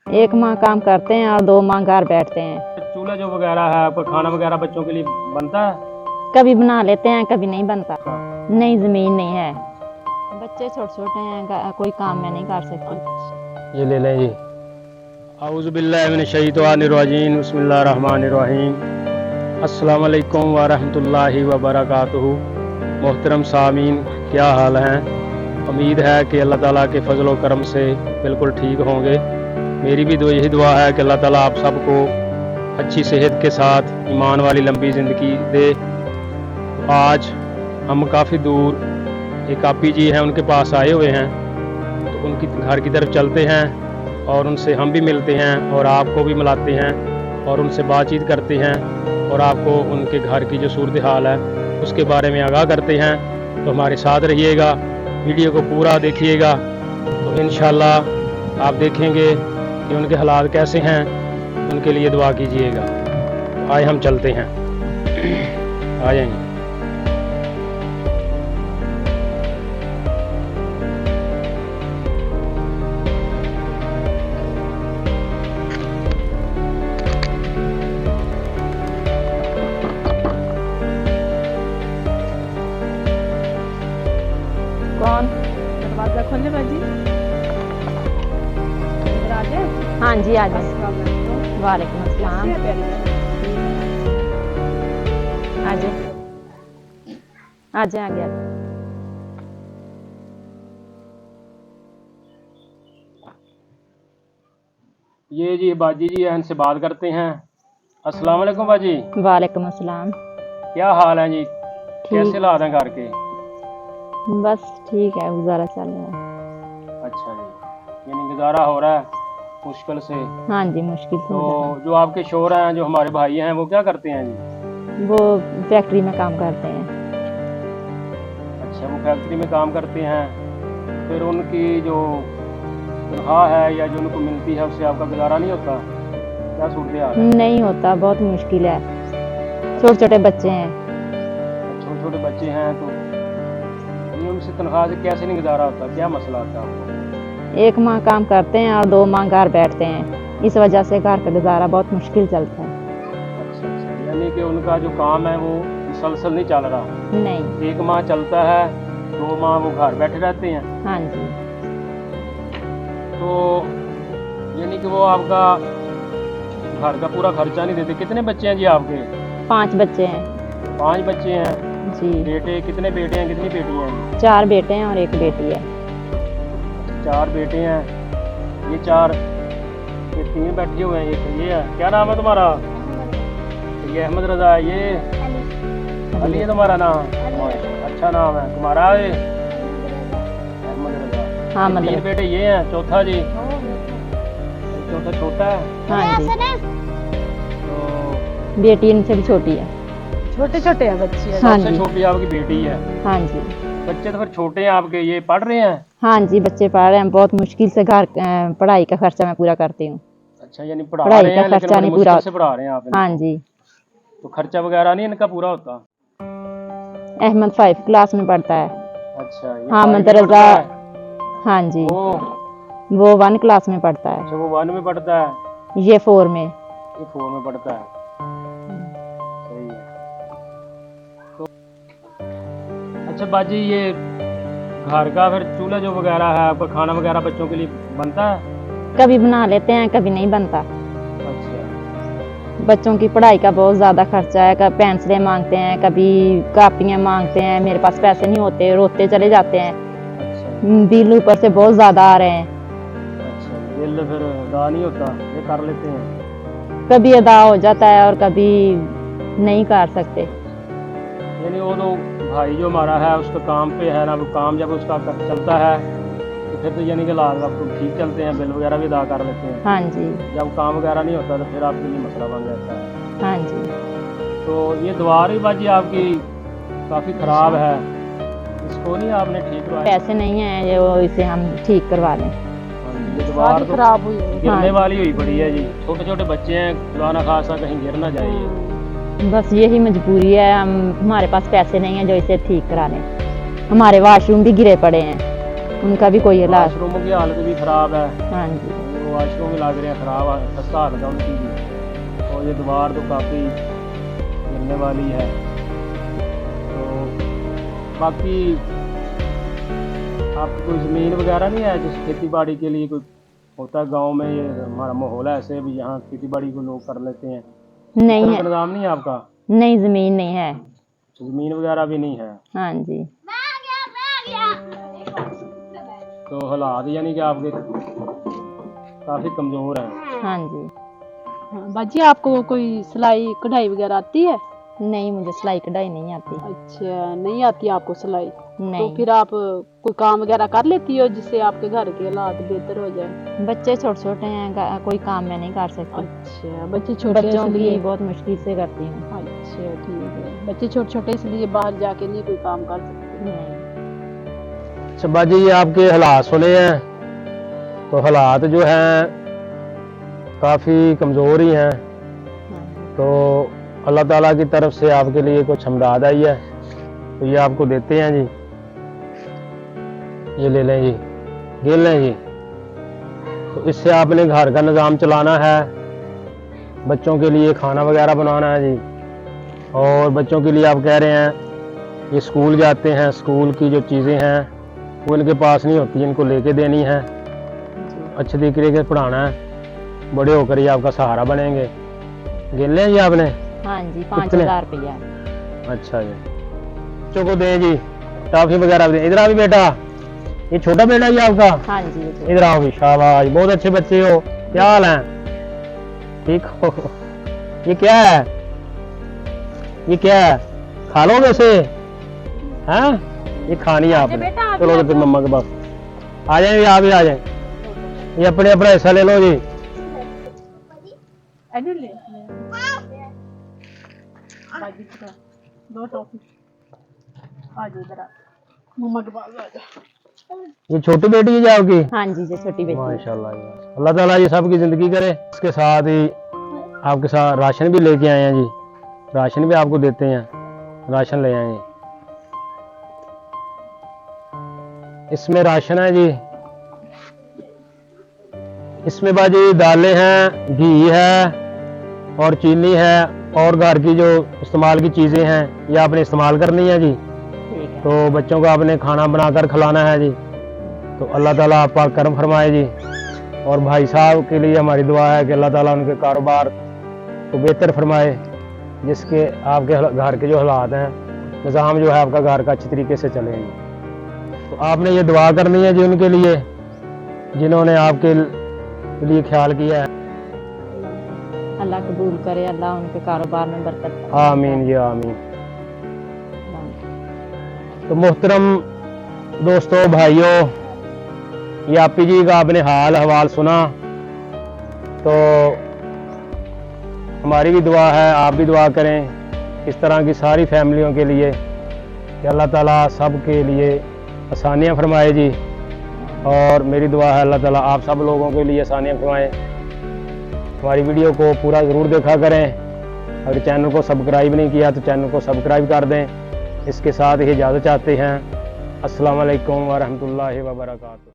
1 माह काम करते हैं और 2 माह घर बैठते हैं। चूल्हा जो वगैरह है, कोई खाना वगैरह बच्चों के लिए बनता है? कभी बना लेते हैं, कभी नहीं बनता। नहीं, जमीन नहीं है, बच्चे छोटे छोटे हैं, कोई काम मैं नहीं कर सकती। ये ले लें जी। औज़ु बिल्लाहि मिनश शैतानिर रजीम, बिस्मिल्लाहिर रहमानिर रहीम। अस्सलाम वालेकुम व रहमतुल्लाहि व बरकातुहू। मोहतरम सामीन, क्या हाल हैं? उम्मीद है कि अल्लाह ताला के फजल व करम से बिल्कुल ठीक होंगे। मेरी भी यही दुआ है कि अल्लाह ताला आप सबको अच्छी सेहत के साथ ईमान वाली लंबी ज़िंदगी दे। आज हम काफ़ी दूर एक आपी जी हैं, उनके पास आए हुए हैं, तो उनकी घर की तरफ चलते हैं और उनसे हम भी मिलते हैं और आपको भी मिलाते हैं और उनसे बातचीत करते हैं और आपको उनके घर की जो सूरत हाल है उसके बारे में आगाह करते हैं। तो हमारे साथ रहिएगा, वीडियो को पूरा देखिएगा, तो इंशाल्लाह आप देखेंगे कि उनके हालात कैसे हैं। उनके लिए दुआ कीजिएगा। आए हम चलते हैं, आ जाएंगे। कौन? दरवाजा खोले बाजी। इधर आ जाए। हाँ जी, आ जाए। अस्सलाम वालेकुम। वालेकुम अस्सलाम। कैसे हैं प्यारी? आ जाए, आ जाए, आ गया। ये जी बाजी जी हैं, इनसे बात करते हैं। अस्सलाम वालेकुम बाजी, वालेकुम अस्सलाम। क्या हाल है जी? कैसे ठीक, हालात हैं घर के? बस ठीक है, गुजारा चल रहा है। अच्छा जी, यानी गुजारा हो रहा है मुश्किल से। हाँ जी, मुश्किल से तो गुजारा। जो आपके शोहर हैं, जो हमारे भाई हैं, वो क्या करते हैं जी? वो फैक्ट्री में काम करते हैं। अच्छा, वो फैक्ट्री में काम करते हैं। फिर उनकी जो तनख्वाह है या जो उनको मिलती है उससे आपका गुजारा नहीं होता? क्या सूरत हाल है? नहीं होता, बहुत मुश्किल है, छोटे छोटे बच्चे हैं। छोटे छोटे बच्चे हैं, तो ये उनसे तनख्वाह से कैसे नहीं गुजारा होता? क्या मसला आता है आपको? 1 माह काम करते हैं और 2 माह घर बैठते हैं। इस वजह से घर का गुजारा बहुत मुश्किल चलता है। अच्छा अच्छा, यानी कि उनका जो काम है वो मुसलसल नहीं चल रहा? नहीं। 1 माह चलता है, 2 माह वो घर बैठे रहते हैं। हाँ जी। तो यानी कि वो आपका घर का पूरा खर्चा नहीं देते। कितने बच्चे हैं जी आपके? 5 बच्चे हैं 5 बच्चे हैं। जी। बेटे कितने? बेटे हैं कितनी बेटियां हैं? 4 बेटे हैं और 1 बेटी है। 4 बेटे हैं। ये 4, ये 3 बैठे हुए हैं। एक ये है, क्या नाम है तुम्हारा? ये अहमद रजा है। ये अली है तुम्हारा नाम? अच्छा नाम है तुम्हारा। ये अहमद रजा। हाँ, 3 मतलब बेटे ये हैं। चौथा जी? चौथा छोटा है। हाँ जी, तो बेटी इनसे भी छोटी है। छोटे छोटे हैं बच्चे। हाँ सबसे जी। छोटी आपकी बेटी है। हाँ जी। बच्चे तो फिर छोटे हैं आपके। ये पढ़ रहे हैं? हाँ जी, बच्चे पढ़ रहे हैं, बहुत मुश्किल से घर पढ़ाई का खर्चा मैं पूरा करती हूँ। अच्छा, यानी पढ़ा पढ़ाई रहे का हैं लेकिन खर्चा बड़ी नहीं पूरा मुश्किल से होता। पढ़ा रहे हैं आप इनको। हाँ जी। तो खर्चा वगैरह नहीं इनका पूरा होता? अहमद 5 क्लास में पढ़ता है। अच्छा, ये हाँ, 5 में मदरजा। पढ़ता है। हाँ जी, वो 1 क्लास में पढ़ता है। अच्छा, वो 1 में पढ़ता है। ये 4 में। ये 4 में पढ़ता है। सही है। तो अच्छा बाजी, ये घर का फिर चूल्हा जो वगैरह है, आपका खाना वगैरह बच्चों के लिए बनता है? कभी बना लेते हैं, कभी नहीं बनता। अच्छा बच्चों की पढ़ाई का बहुत ज़्यादा खर्चा है, कभी पेंसिलें मांगते हैं, कभी कापियाँ मांगते हैं, मेरे पास पैसे नहीं होते, रोते चले जाते हैं। अच्छा बिल ऊपर से बहुत ज़्यादा आ रहे हैं। अच्छा, बिल फिर अदा नहीं होता? ये कर लेते हैं? कभी अदा हो जाता है और कभी नहीं कर सकते। यानी वो तो भाई जो हमारा है उसका काम पे है ना, वो काम जब उसका चलता है तो फिर तो यानी कि लाल आपको ठीक चलते हैं, बिल वगैरह भी अदा कर लेते हैं। हाँ जी। जब काम वगैरह नहीं होता तो फिर आपके लिए मसला बन जाता है। हाँ जी। तो ये दीवार भी बाजी आपकी काफ़ी ख़राब है, इसको नहीं आपने ठीक करवाया? पैसे नहीं हैं जो इसे हम ठीक करवा लें। ये दीवार सारी तो खराब हुई है। गिरने हाँ। वाली हुई पड़ी है जी। छोटे छोटे बच्चे हैं, खुदा ना खासा कहीं गिर ना जाए ये। बस यही मजबूरी है, हमारे पास पैसे नहीं है जो इसे ठीक करा लें। हमारे वॉशरूम भी गिरे पड़े हैं, उनका भी कोई इलाज। वाशरूमों की हालत भी ख़राब है। हाँ जी। तो वाशरूम भी लग रहे हैं खराब, खस्ता हालत है उनकी भी। और ये दीवार तो काफ़ी गिरने वाली है। तो बाकी आपकी कोई ज़मीन वगैरह नहीं है जिस खेती बाड़ी के लिए कोई होता है गांव में? ये हमारा माहौल है ऐसे भी, यहाँ खेती बाड़ी को लोग कर लेते हैं। नहीं इस तरह है, का निज़ाम नहीं है आपका? नहीं ज़मीन नहीं है। ज़मीन वगैरह भी नहीं है। हाँ जी। तो हालात यानी कि आपके काफ़ी कमज़ोर हैं। हाँ जी। हाँ, बाजी आपको कोई सिलाई कढ़ाई वगैरह आती है? नहीं, मुझे सिलाई कढ़ाई नहीं आती। अच्छा, नहीं आती आपको सिलाई? तो नहीं, फिर आप कोई काम वगैरह कर लेती हो जिससे आपके घर के हालात बेहतर हो जाए? बच्चे छोटे छोटे हैं, कोई काम मैं नहीं कर सकती। अच्छा, बच्चे छोटे बच्चों की इसलिए। बहुत मुश्किल से करती हूँ। अच्छा, ठीक है। बच्चे छोटे छोटे इसलिए बाहर जाके नहीं कोई काम कर सकते। नहीं। अच्छा बाजी, ये आपके हालात सुने हैं, तो हालात जो हैं काफ़ी कमज़ोर ही हैं। हाँ। तो अल्लाह ताला की तरफ से आपके लिए कुछ हमदाद आई है, तो ये आपको देते हैं जी। ये ले लें जी, गिन लें जी। तो इससे आपने घर का निज़ाम चलाना है, बच्चों के लिए खाना वगैरह बनाना है जी। और बच्चों के लिए आप कह रहे हैं ये स्कूल जाते हैं, स्कूल की जो चीज़ें हैं वो इनके पास नहीं होती, इनको लेके देनी है, अच्छे तरीके से पढ़ाना है, बड़े होकर ये आपका सहारा बनेंगे। गिन लें जी आपने? हाँ जी, कितने? 5000 रुपया। अच्छा जी, बच्चों को दें जी, टॉफी वगैरह भी दें। इधर आओ भी बेटा, ये छोटा बेटा जी आपका? हाँ जी। ये तो- इधर आओ भी, शाबाश, बहुत अच्छे बच्चे हो। क्या हाल है? ठीक हो? ये क्या है? ये क्या है? खा लो वैसे? हैं? ये खानी है आपने? चलो तो फिर मम्मा के पास आ जाए, आप भी आ जाए। ये अपने अपना हिस्सा ले लो जी। बाजी का 2 टॉफी आ जाओ इधर, मम्मा के पास आ जाओ। ये छोटी बेटी है जी आपकी? हाँ जी, जो छोटी बेटी है। माशाल्लाह जी, अल्लाह ताला ये सबकी जिंदगी करे। इसके साथ ही आपके साथ राशन भी लेके आए हैं जी, राशन भी आपको देते हैं, राशन ले आए। इसमें राशन है जी, इसमें बाजी दालें हैं, घी है और चीनी है, और घर की जो इस्तेमाल की चीज़ें हैं ये आपने इस्तेमाल करनी है जी। ठीक है। तो बच्चों को आपने खाना बनाकर खिलाना है जी। तो अल्लाह ताला आप पर करम फरमाए जी। और भाई साहब के लिए हमारी दुआ है कि अल्लाह ताला उनके कारोबार को बेहतर फरमाए, जिसके आपके घर के जो हालात हैं, निज़ाम जो है आपका घर का अच्छी तरीके से चले जी। तो आपने ये दुआ करनी है जी उनके लिए जिन्होंने आपके लिए ख्याल किया है। अल्लाह कबूल करे, अल्लाह उनके कारोबार में बरकत करे। आमीन जी, आमीन। तो मोहतरम दोस्तों, भाइयों, ये आपी जी का आपने हाल हवाल सुना, तो हमारी भी दुआ है, आप भी दुआ करें इस तरह की सारी फैमिलियों के लिए कि अल्लाह ताला सब के लिए आसानियाँ फरमाए जी। और मेरी दुआ है अल्लाह ताला आप सब लोगों के लिए आसानियाँ फरमाए। हमारी वीडियो को पूरा ज़रूर देखा करें। अगर चैनल को सब्सक्राइब नहीं किया तो चैनल को सब्सक्राइब कर दें। इसके साथ ही इजाज़त चाहते हैं। अस्सलाम वालेकुम व रहमतुल्लाहि व बरकातुहू।